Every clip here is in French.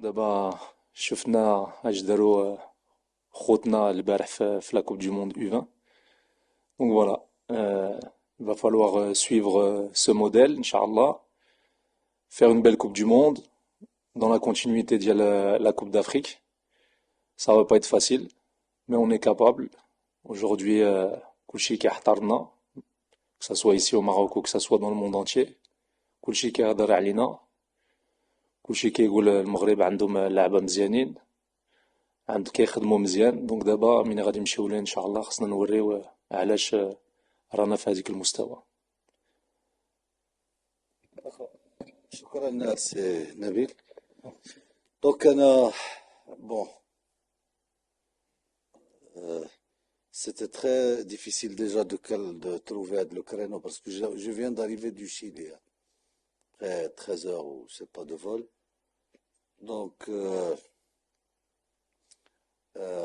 دابا شفنا اش داروا خوتنا البارح في لا كوب دو موند U20. Donc voilà, il va falloir suivre ce modèle, Inch'Allah, faire une belle Coupe du Monde, dans la continuité de la Coupe d'Afrique. Ça va pas être facile, mais on est capable. Aujourd'hui, كلشي كيحتارنا, que ça soit ici au Maroc ou que ça soit dans le monde entier. كلشي كيهضر علينا, كلشي كيقول المغرب عندهم لعبة مزيانين, كيخدموا مزيان. دونك دابا ملي غادي نمشيو ليه ان شاء الله خصنا نوريو علاش رانا في هذيك المستوى. شكرا سي نبيل. دونك انا bon c'était très difficile déjà de trouver le créneau parce que je viens d'arriver du Chili, hein, après 13 heures ou c'est pas de vol. Donc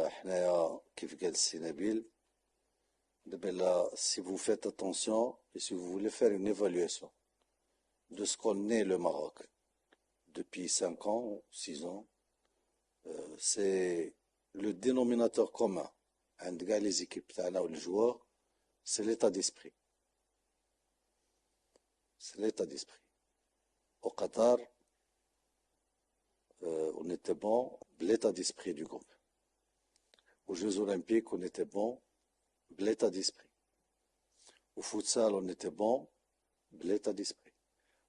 حنايا كيف قال السي نبيل دابا là, si vous faites attention et si vous voulez faire une évaluation de ce qu'on est le Maroc depuis 5 ans, 6 ans, c'est le dénominateur commun عند كاع les équipes تاعنا ou les joueurs, c'est l'état d'esprit. C'est l'état d'esprit. Au Qatar, on était bon, l'état d'esprit du groupe. Aux Jeux Olympiques, on était bon, l'état d'esprit. Au futsal, on était bon, l'état d'esprit.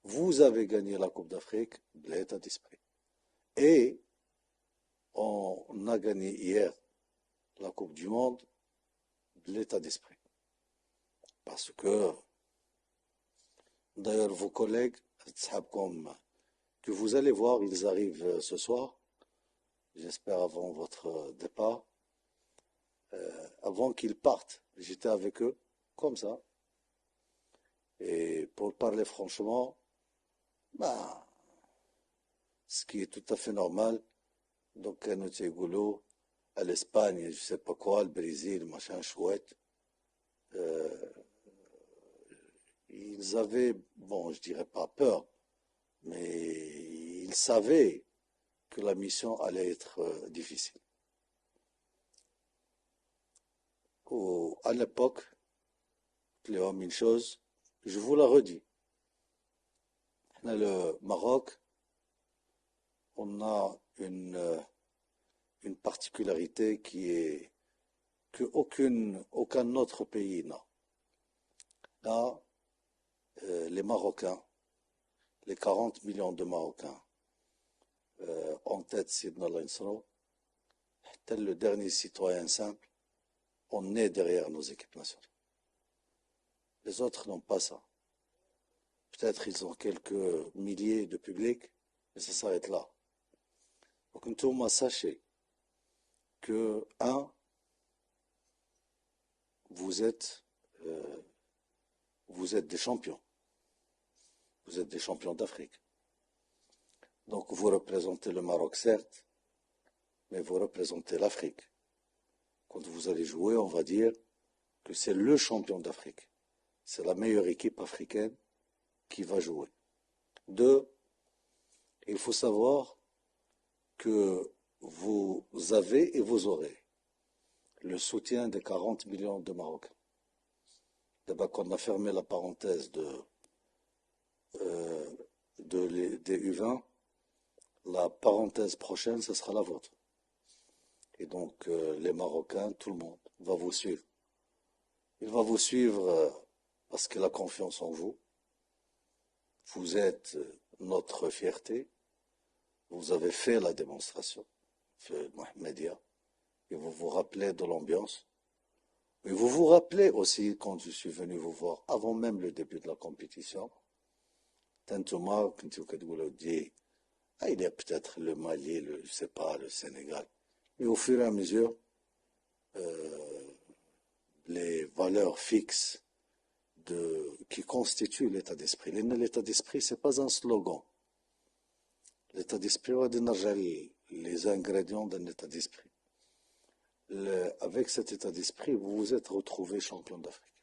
Vous avez gagné la Coupe d'Afrique, l'état d'esprit. Et on a gagné hier la Coupe du Monde, l'état d'esprit. Parce que, d'ailleurs, vos collègues, que vous allez voir, ils arrivent ce soir, j'espère avant votre départ, avant qu'ils partent. J'étais avec eux, comme ça. Et pour parler franchement, bah, ce qui est tout à fait normal, donc notre Goulot, à l'Espagne, je sais pas quoi, le Brésil, machin chouette, ils avaient, bon, je dirais pas peur, mais ils savaient que la mission allait être difficile. À l'époque, une chose, je vous la redis. Le Maroc, on a une particularité qui est que aucun autre pays n'a. Là, les Marocains, les 40 millions de Marocains, en tête Sidna Lansro, tel le dernier citoyen simple, on est derrière nos équipes nationales. Les autres n'ont pas ça. Peut-être ils ont quelques milliers de publics, mais ça s'arrête là. Donc, tout le monde sachez que, vous êtes des champions. Vous êtes des champions d'Afrique. Donc, vous représentez le Maroc, certes, mais vous représentez l'Afrique. Quand vous allez jouer, on va dire que c'est le champion d'Afrique. C'est la meilleure équipe africaine qui va jouer. Deux, il faut savoir que vous avez et vous aurez le soutien des 40 millions de Marocains. D'abord qu'on a fermé la parenthèse des U20, la parenthèse prochaine, ce sera la vôtre. Et donc les Marocains, tout le monde va vous suivre. Il va vous suivre parce qu'il a confiance en vous. Vous êtes notre fierté. Vous avez fait la démonstration, fait Mohamedia, et vous vous rappelez de l'ambiance. Et vous vous rappelez aussi quand je suis venu vous voir, avant même le début de la compétition, Tantouma, quand vous dit, il y a peut-être le Mali, je ne sais pas, le Sénégal. Et au fur et à mesure, les valeurs fixes qui constituent l'état d'esprit. L'état d'esprit, ce n'est pas un slogan. L'état d'esprit, on va les ingrédients d'un état d'esprit. Avec cet état d'esprit, vous vous êtes retrouvé champion d'Afrique.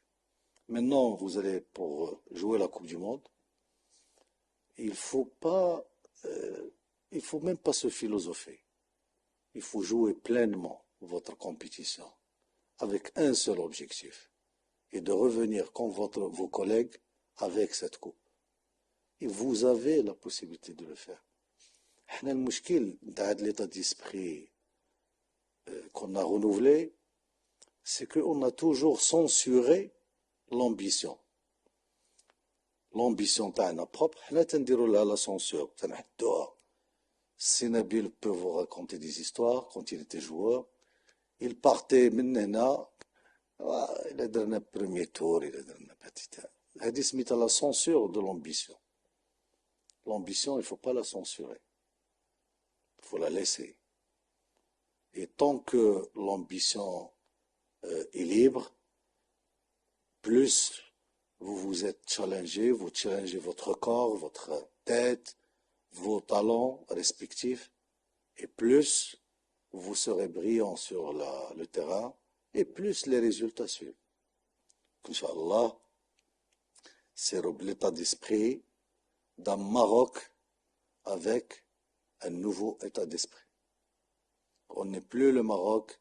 Maintenant, vous allez pour jouer la Coupe du Monde. Il ne faut pas il ne faut même pas se philosopher. Il faut jouer pleinement votre compétition avec un seul objectif et de revenir comme vos collègues avec cette coupe. Et vous avez la possibilité de le faire. احنا المشكل نتاع l'état d'esprit qu'on a renouvelé, c'est qu'on a toujours censuré l'ambition. L'ambition تاعنا propre, حنا تنديروا لها la censure, تنحدوها. Sénabil peut vous raconter des histoires quand il était joueur. Il partait من هنا, il a donné le premier tour, il a donné le petit tour. هذه سميتها la censure de l'ambition. L'ambition, il ne faut pas la censurer. Il faut la laisser. Et tant que l'ambition est libre, plus vous vous êtes challengé, vous challengez votre corps, votre tête, vos talents respectifs, et plus vous serez brillant sur le terrain, et plus les résultats suivent. Inch'Allah, c'est l'état d'esprit d'un Maroc avec un nouveau état d'esprit. On n'est plus le Maroc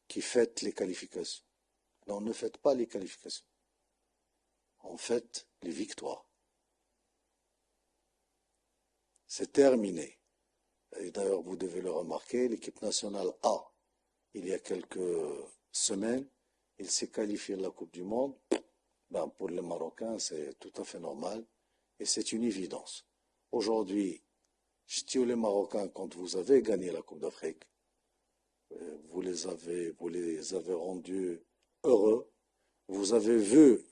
qui fête les qualifications. Non, on ne fête pas les qualifications. On fête les victoires. C'est terminé. Et d'ailleurs, vous devez le remarquer, l'équipe nationale A, il y a quelques semaines, il s'est qualifié à la Coupe du Monde. Ben, pour les Marocains, c'est tout à fait normal. Et c'est une évidence. Aujourd'hui, je dis les Marocains, quand vous avez gagné la Coupe d'Afrique, vous les avez rendus heureux. Vous avez vu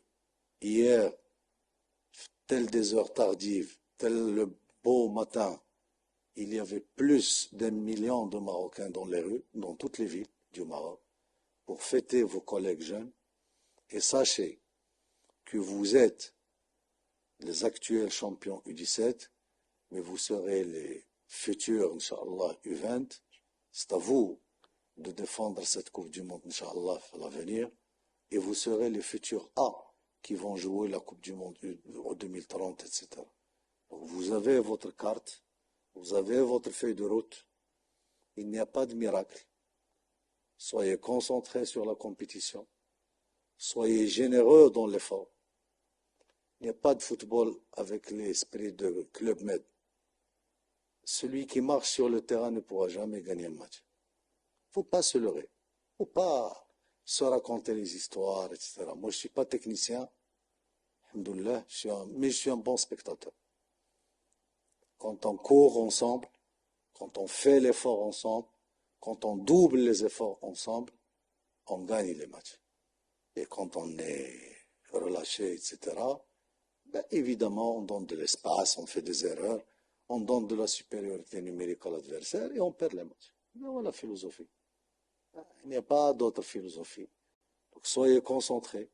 hier, telles des heures tardives, tel le beau matin, il y avait plus d'1 million de Marocains dans les rues, dans toutes les villes du Maroc, pour fêter vos collègues jeunes. Et sachez que vous êtes les actuels champions U17, mais vous serez les futurs, Inch'Allah, U20. C'est à vous de défendre cette Coupe du Monde, Inch'Allah, à l'avenir. Et vous serez les futurs A qui vont jouer la Coupe du Monde en 2030, etc. Donc vous avez votre carte, vous avez votre feuille de route. Il n'y a pas de miracle. Soyez concentrés sur la compétition. Soyez généreux dans l'effort. Il n'y a pas de football avec l'esprit de Club Med. Celui qui marche sur le terrain ne pourra jamais gagner le match. Il ne faut pas se leurrer. Il ne faut pas se raconter les histoires, etc. Moi, je ne suis pas technicien, alhamdoulilah, mais je suis un bon spectateur. Quand on court ensemble, quand on fait l'effort ensemble, quand on double les efforts ensemble, on gagne les matchs. Et quand on est relâché, etc., ben évidemment, on donne de l'espace, on fait des erreurs, on donne de la supériorité numérique à l'adversaire et on perd les matchs. Voilà la philosophie. Il n'y a pas d'autre philosophie. Donc soyez concentrés,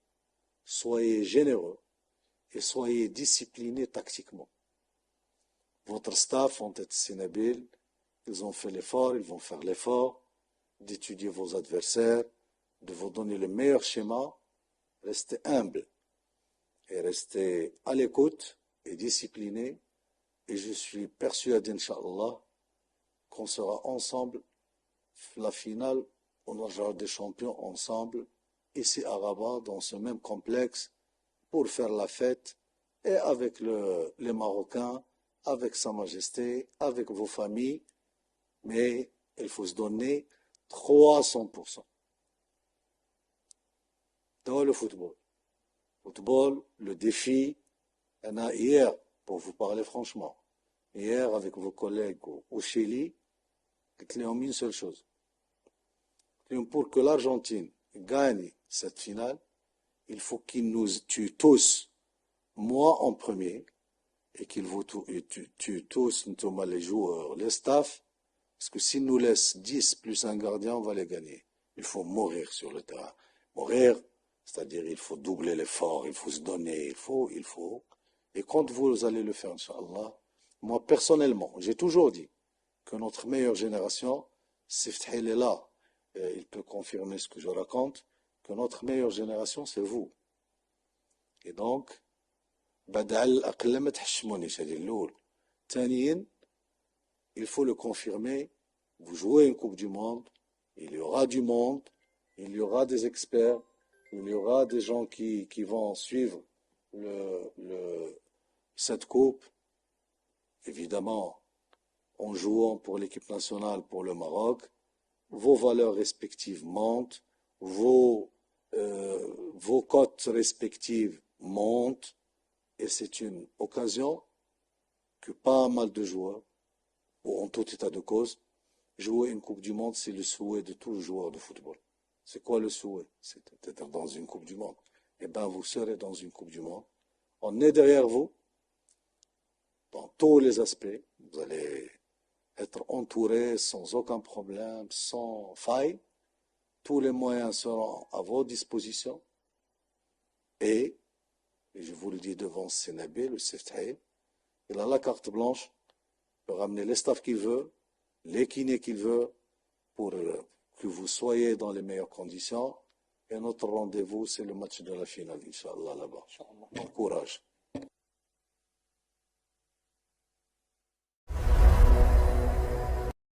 soyez généreux et soyez disciplinés tactiquement. Votre staff vont être sénabiles, ils ont fait l'effort, ils vont faire l'effort d'étudier vos adversaires, de vous donner le meilleur schéma. Restez humble et restez à l'écoute et discipliné. Et je suis persuadé, Inch'Allah, qu'on sera ensemble, la finale, on aura des champions ensemble, ici à Rabat, dans ce même complexe, pour faire la fête, et avec les Marocains, avec Sa Majesté, avec vos familles, mais il faut se donner 300%. Dans le football. Football, le défi, il y en a hier, pour vous parler franchement, hier avec vos collègues au Chili, ils ont mis une seule chose. Pour que l'Argentine gagne cette finale, il faut qu'ils nous tuent tous, moi en premier, et qu'ils vous tuent tous, notamment les joueurs, les staffs, parce que s'ils nous laissent 10 plus un gardien, on va les gagner. Il faut mourir sur le terrain. Mourir, c'est-à-dire il faut doubler l'effort, il faut se donner, il faut. Et quand vous allez le faire, Inch'Allah, moi personnellement, j'ai toujours dit que notre meilleure génération, Siftahil est là, il peut confirmer ce que je raconte, que notre meilleure génération, c'est vous. Et donc, بدع الأقل ما تحشمونيش هذه الأول. ثانيا il faut le confirmer. Vous jouez une Coupe du Monde, il y aura du monde, il y aura des experts, il y aura des gens qui vont suivre cette coupe. Évidemment, en jouant pour l'équipe nationale, pour le Maroc, vos valeurs respectives montent, vos cotes respectives montent, et c'est une occasion que pas mal de joueurs, ou en tout état de cause, jouer une Coupe du Monde, c'est le souhait de tous les joueurs de football. C'est quoi le souhait? C'est d'être dans une Coupe du Monde. Eh bien, vous serez dans une Coupe du Monde. On est derrière vous, dans tous les aspects. Vous allez être entouré sans aucun problème, sans faille. Tous les moyens seront à votre disposition. Et je vous le dis devant Sénabé, le Seftaï, il a la carte blanche, il peut ramener les staffs qu'il veut, les kinés qu'il veut, pour que vous soyez dans les meilleures conditions. Et notre rendez-vous, c'est le match de la finale, Inch'Allah, là-bas. Bon courage.